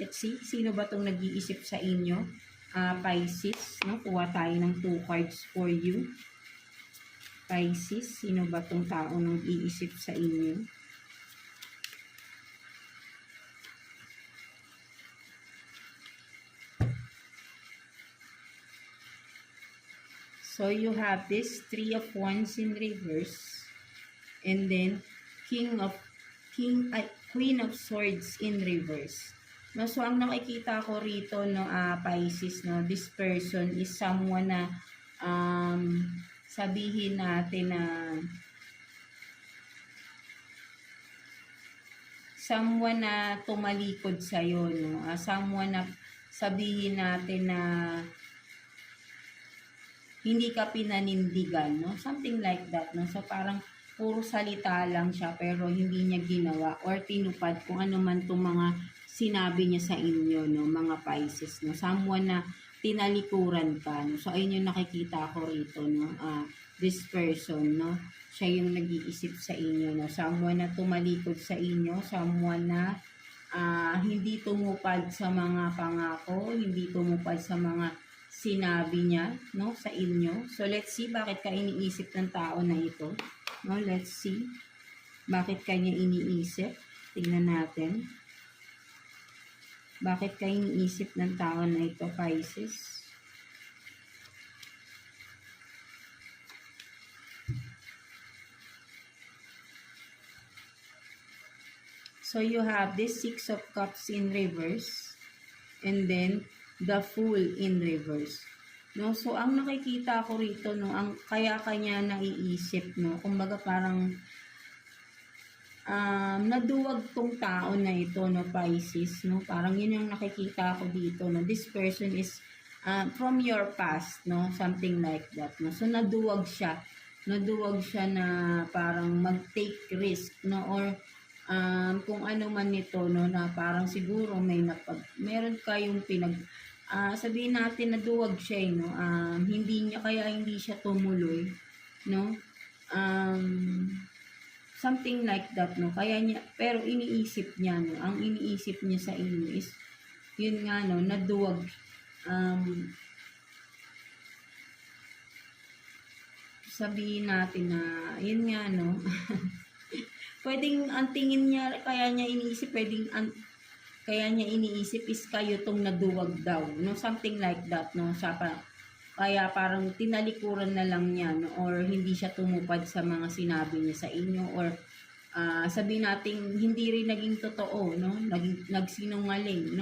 Let's see, sino ba itong nag-iisip sa inyo? Pisces, no? Kuha tayo ng 2 cards for you. Pisces, sino ba itong tao nag-iisip sa inyo? So you have this 3 of Wands in reverse, and then Queen of Swords in reverse. No, so ang nakikita ko rito, no, Pisces, no, this person is someone na sabihin natin na someone na tumalikod sa iyo, no, someone na sabihin natin na hindi ka pinanindigan, no? Something like that, no? So, parang puro salita lang siya, pero hindi niya ginawa or tinupad kung ano man itong mga sinabi niya sa inyo, no? Mga Pisces, no? Someone na tinalikuran ka, no? So, ayun yung nakikita ko rito, no? This person, no? Siya yung nag-iisip sa inyo, no? Someone na tumalikod sa inyo, someone na hindi tumupad sa mga pangako, hindi tumupad sa mga sinabi niya, no, sa inyo. So, let's see, bakit ka iniisip ng tao na ito? No, let's see. Bakit ka niya iniisip? Tingnan natin. Bakit ka iniisip ng tao na ito, Pisces? So, you have this 6 of Cups in reverse. And then, the Fool in reverse. No, so ang nakikita ko rito, no, ang kaya kanya naiisip, no, kumbaga parang naduwag tong tao na ito, no, Pisces, no, parang yun yung nakikita ko dito, no. This person is from your past, no, something like that, no. So naduwag siya na parang mag-take risk, no, or kung ano man nito, no, na parang siguro meron kayong sabihin natin na duwag siya, no, hindi siya tumuloy, no, something like that, no, pero iniisip niya, no, ang iniisip niya sa inyo is, yun nga, no, naduwag, sabihin natin na, yun nga, no, pwedeng ang tingin niya, kaya niya iniisip is kayo tong naduwag daw, no, something like that, no, kaya parang tinalikuran na lang niya, no, or hindi siya tumupad sa mga sinabi niya sa inyo, or sabihin natin hindi rin naging totoo, no, nagsinungaling, no.